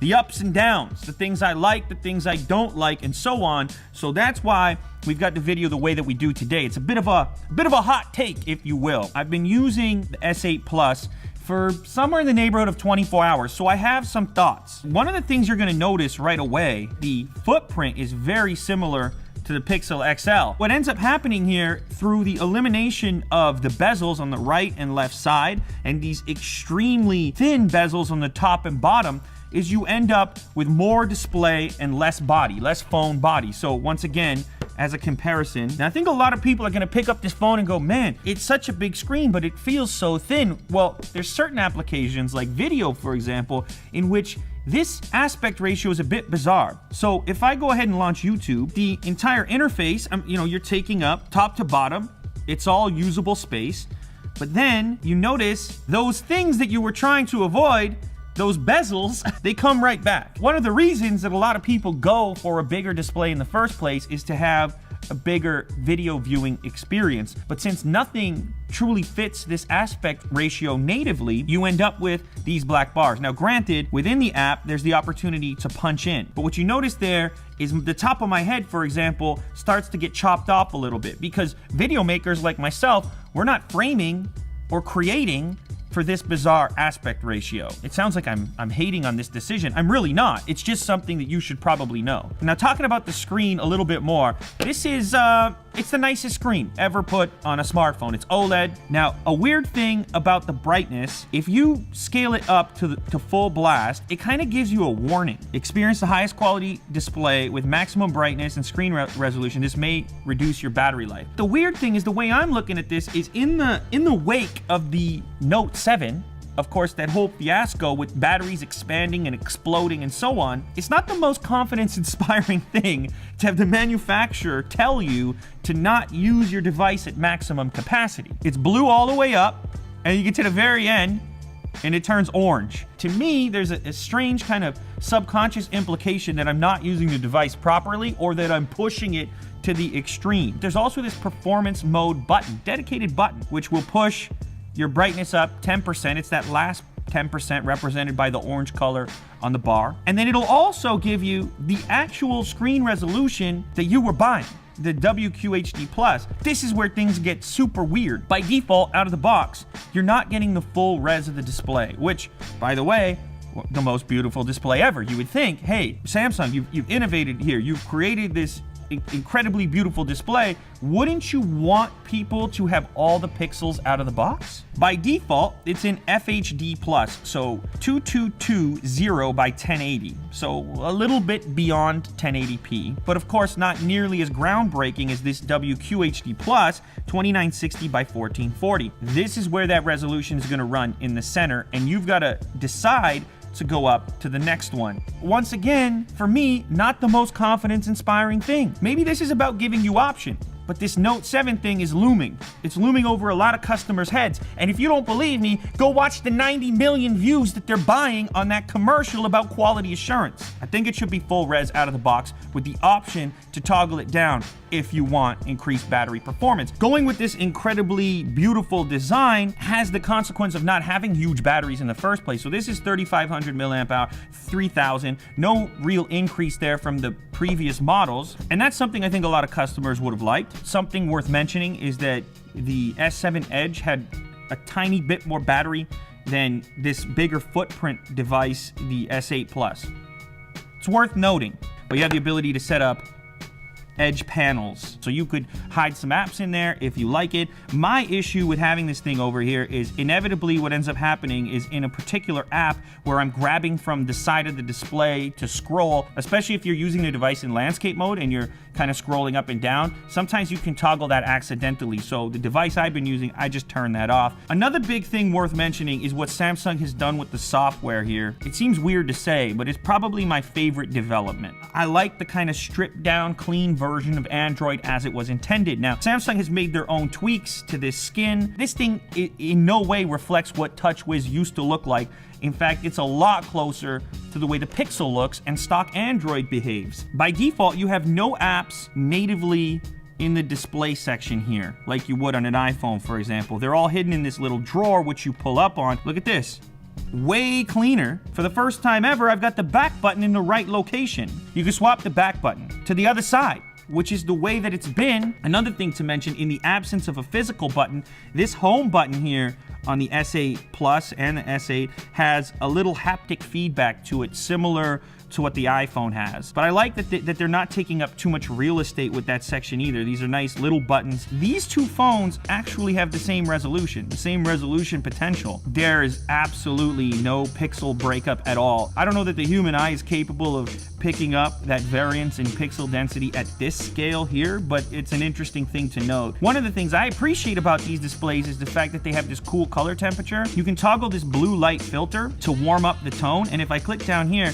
the ups and downs, the things I like, the things I don't like, and so on. So that's why we've got the video the way that we do today. It's a bit of a hot take, if you will. I've been using the S8 Plus for somewhere in the neighborhood of 24 hours, so I have some thoughts. One of the things you're gonna notice right away, the footprint is very similar to the Pixel XL. What ends up happening here, through the elimination of the bezels on the right and left side, and these extremely thin bezels on the top and bottom, is you end up with more display and less body, less phone body. So once again, as a comparison, now I think a lot of people are gonna pick up this phone and go, man, it's such a big screen, but it feels so thin. Well, there's certain applications like video, for example, in which this aspect ratio is a bit bizarre. So if I go ahead and launch YouTube, the entire interface, you're taking up top to bottom, it's all usable space, but then you notice those things that you were trying to avoid, those bezels, they come right back. One of the reasons that a lot of people go for a bigger display in the first place is to have a bigger video viewing experience. But since nothing truly fits this aspect ratio natively, you end up with these black bars. Now granted, within the app, there's the opportunity to punch in. But what you notice there is the top of my head, for example, starts to get chopped off a little bit, because video makers like myself, we're not framing or creating for this bizarre aspect ratio. It sounds like I'm hating on this decision. I'm really not. It's just something that you should probably know. Now, talking about the screen a little bit more, this is, it's the nicest screen ever put on a smartphone. It's OLED. Now, a weird thing about the brightness, if you scale it up to full blast, it kind of gives you a warning. Experience the highest quality display with maximum brightness and screen resolution. This may reduce your battery life. The weird thing is, the way I'm looking at this is in the wake of the Note 7, of course, that whole fiasco with batteries expanding and exploding and so on, it's not the most confidence-inspiring thing to have the manufacturer tell you to not use your device at maximum capacity. It's blue all the way up, and you get to the very end, and it turns orange. To me, there's a strange kind of subconscious implication that I'm not using the device properly, or that I'm pushing it to the extreme. There's also this performance mode button, dedicated button, which will push your brightness up 10%. It's that last 10% represented by the orange color on the bar. And then it'll also give you the actual screen resolution that you were buying, the WQHD+. This is where things get super weird. By default, out of the box, you're not getting the full res of the display, which, by the way, the most beautiful display ever. You would think, hey, Samsung, you've innovated here. You've created this incredibly beautiful display. Wouldn't you want people to have all the pixels out of the box? By default, it's in FHD+, so 2220 by 1080, so a little bit beyond 1080p, but of course not nearly as groundbreaking as this WQHD+, 2960 by 1440. This is where that resolution is going to run in the center, and you've got to decide to go up to the next one. Once again, for me, not the most confidence-inspiring thing. Maybe this is about giving you option, but this Note 7 thing is looming. It's looming over a lot of customers' heads. And if you don't believe me, go watch the 90 million views that they're buying on that commercial about quality assurance. I think it should be full res out of the box with the option to toggle it down if you want increased battery performance. Going with this incredibly beautiful design has the consequence of not having huge batteries in the first place. So this is 3,500 milliamp hour, 3,000. No real increase there from the previous models. And that's something I think a lot of customers would have liked. Something worth mentioning is that the S7 Edge had a tiny bit more battery than this bigger footprint device, the S8 Plus. It's worth noting, but you have the ability to set up Edge panels, so you could hide some apps in there if you like it. My issue with having this thing over here is inevitably what ends up happening is in a particular app where I'm grabbing from the side of the display to scroll, especially if you're using the device in landscape mode and you're kind of scrolling up and down, sometimes you can toggle that accidentally. So the device I've been using, I just turn that off. Another big thing worth mentioning is what Samsung has done with the software here. It seems weird to say, but it's probably my favorite development. I like the kind of stripped down, clean version of Android as it was intended. Now, Samsung has made their own tweaks to this skin. This thing in no way reflects what TouchWiz used to look like. In fact, it's a lot closer to the way the Pixel looks and stock Android behaves. By default, you have no apps natively in the display section here, like you would on an iPhone, for example. They're all hidden in this little drawer, which you pull up on. Look at this. way cleaner. For the first time ever, I've got the back button in the right location. You can swap the back button to the other side, which is the way that it's been. Another thing to mention, in the absence of a physical button, this home button here on the S8 Plus and the S8 has a little haptic feedback to it, similar to what the iPhone has. But I like that they're not taking up too much real estate with that section either. These are nice little buttons. These two phones actually have the same resolution potential. There is absolutely no pixel breakup at all. I don't know that the human eye is capable of picking up that variance in pixel density at this scale here, but it's an interesting thing to note. One of the things I appreciate about these displays is the fact that they have this cool color temperature. You can toggle this blue light filter to warm up the tone, and if I click down here,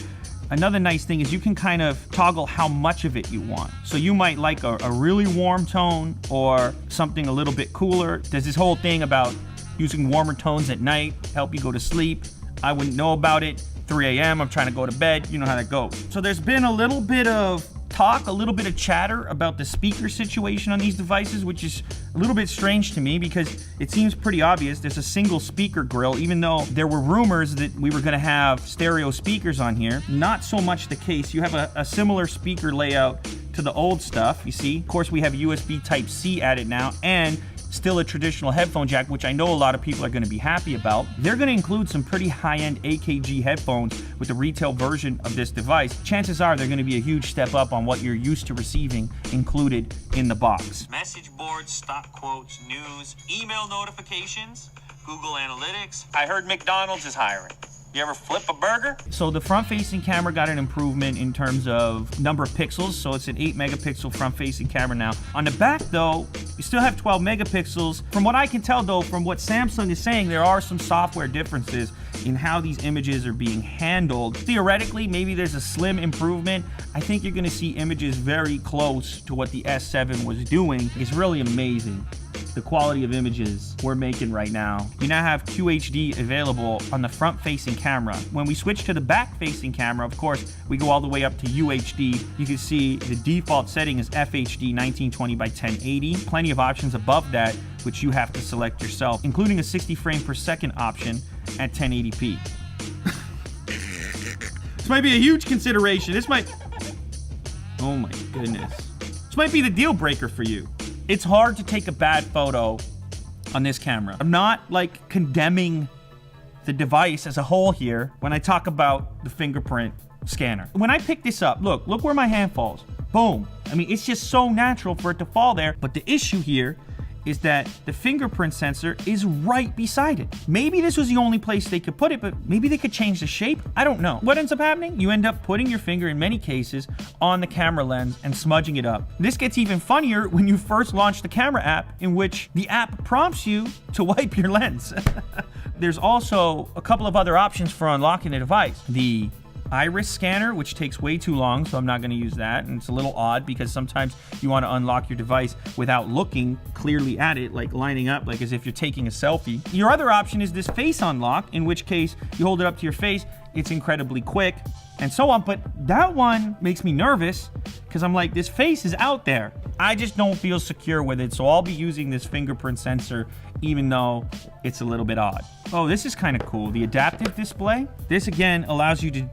another nice thing is you can kind of toggle how much of it you want. So you might like a really warm tone or something a little bit cooler. There's this whole thing about using warmer tones at night, help you go to sleep. I wouldn't know about it. 3 a.m., I'm trying to go to bed. You know how that goes. So there's been a little bit of talk, a little bit of chatter about the speaker situation on these devices, which is a little bit strange to me because it seems pretty obvious. There's a single speaker grill, even though there were rumors that we were going to have stereo speakers on here. Not so much the case. You have a similar speaker layout to the old stuff, you see. Of course, we have USB Type-C added now, and still a traditional headphone jack, which I know a lot of people are going to be happy about. They're going to include some pretty high-end AKG headphones with the retail version of this device. Chances are they're going to be a huge step up on what you're used to receiving included in the box. Message boards, stock quotes, news, email notifications, Google Analytics. I heard McDonald's is hiring. You ever flip a burger? So the front-facing camera got an improvement in terms of number of pixels, so it's an 8-megapixel front-facing camera now. On the back, though, you still have 12 megapixels. From what I can tell, though, from what Samsung is saying, there are some software differences in how these images are being handled. Theoretically, maybe there's a slim improvement. I think you're going to see images very close to what the S7 was doing. It's really amazing, the quality of images we're making right now. You now have QHD available on the front-facing camera. When we switch to the back-facing camera, of course, we go all the way up to UHD. You can see the default setting is FHD 1920 by 1080. Plenty of options above that, which you have to select yourself, including a 60 frame per second option at 1080p. This might be a huge consideration. Oh my goodness. This might be the deal breaker for you. It's hard to take a bad photo on this camera. I'm not like condemning the device as a whole here when I talk about the fingerprint scanner. When I pick this up, look where my hand falls. Boom. I mean, it's just so natural for it to fall there. But the issue here is that the fingerprint sensor is right beside it. Maybe this was the only place they could put it, but maybe they could change the shape. I don't know. What ends up happening? You end up putting your finger, in many cases, on the camera lens and smudging it up. This gets even funnier when you first launch the camera app, in which the app prompts you to wipe your lens. There's also a couple of other options for unlocking the device. The iris scanner, which takes way too long, so I'm not going to use that. And it's a little odd because sometimes you want to unlock your device without looking clearly at it, like lining up, like as if you're taking a selfie. Your other option is this face unlock, in which case you hold it up to your face, it's incredibly quick, and so on. But that one makes me nervous because I'm like, this face is out there. I just don't feel secure with it, so I'll be using this fingerprint sensor even though it's a little bit odd. Oh, this is kind of cool. The adaptive display. This again allows you to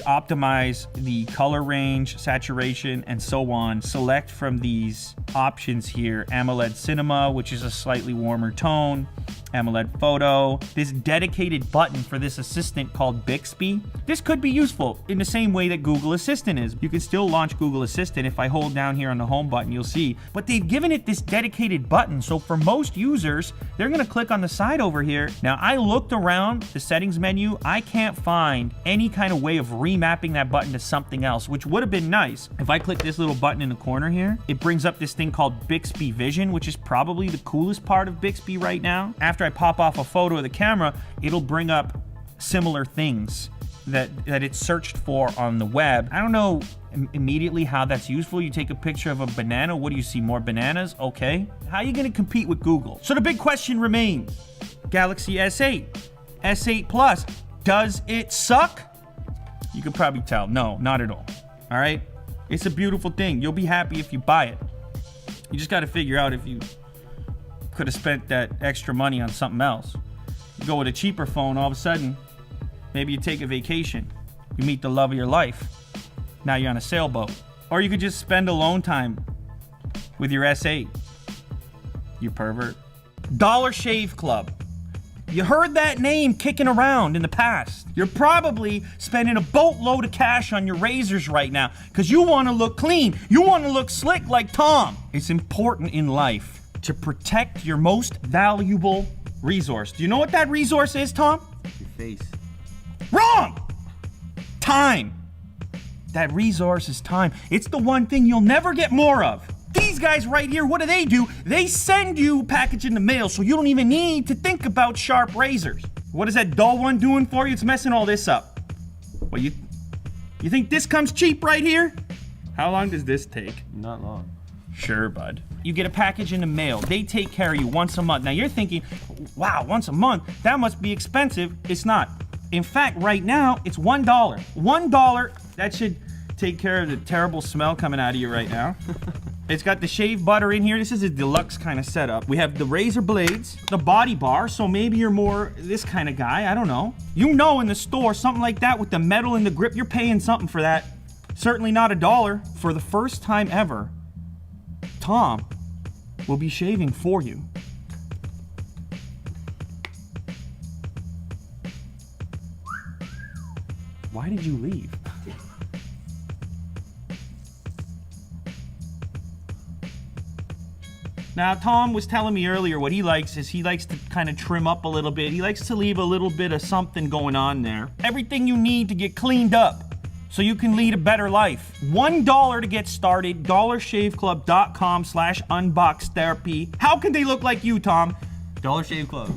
optimize the color range, saturation, and so on. Select from these options here: AMOLED Cinema, which is a slightly warmer tone, AMOLED Photo, this dedicated button for this assistant called Bixby. This could be useful in the same way that Google Assistant is. You can still launch Google Assistant. If I hold down here on the home button, you'll see. But they've given it this dedicated button, so for most users, they're gonna click on the side over here. Now, I looked around the settings menu. I can't find any kind of way of remapping that button to something else, which would have been nice. If I click this little button in the corner here, it brings up this thing called Bixby Vision, which is probably the coolest part of Bixby right now. After I pop off a photo of the camera, it'll bring up similar things that it's searched for on the web. I don't know immediately how that's useful. You take a picture of a banana. What do you see? More bananas? Okay. How are you going to compete with Google? So the big question remains: Galaxy S8, S8 Plus, does it suck? You could probably tell. No, not at all. All right? It's a beautiful thing. You'll be happy if you buy it. You just got to figure out if you could have spent that extra money on something else. You go with a cheaper phone, all of a sudden, Maybe you take a vacation. You meet the love of your life. Now you're on a sailboat. Or you could just spend alone time with your S8. You pervert. Dollar Shave Club. You heard that name kicking around in the past. You're probably spending a boatload of cash on your razors right now because you want to look clean. You want to look slick like Tom. It's important in life to protect your most valuable resource. Do you know what that resource is, Tom? Your face. Wrong! Time. That resource is time. It's the one thing you'll never get more of. These guys right here, what do? They send you a package in the mail so you don't even need to think about sharp razors. What is that dull one doing for you? It's messing all this up. Well, you think this comes cheap right here? How long does this take? Not long. Sure, bud. You get a package in the mail. They take care of you once a month. Now you're thinking, wow, once a month? That must be expensive. It's not. In fact, right now, it's $1. $1, that should take care of the terrible smell coming out of you right now. It's got the shave butter in here. This is a deluxe kind of setup. We have the razor blades, the body bar, so maybe you're more this kind of guy, I don't know. You know, in the store, something like that with the metal and the grip, you're paying something for that. Certainly not $1. For the first time ever, Tom will be shaving for you. Why did you leave? Now, Tom was telling me earlier what he likes is he likes to kind of trim up a little bit. He likes to leave a little bit of something going on there. Everything you need to get cleaned up so you can lead a better life. $1 to get started, dollarshaveclub.com/unboxtherapy. How can they look like you, Tom? Dollar Shave Club.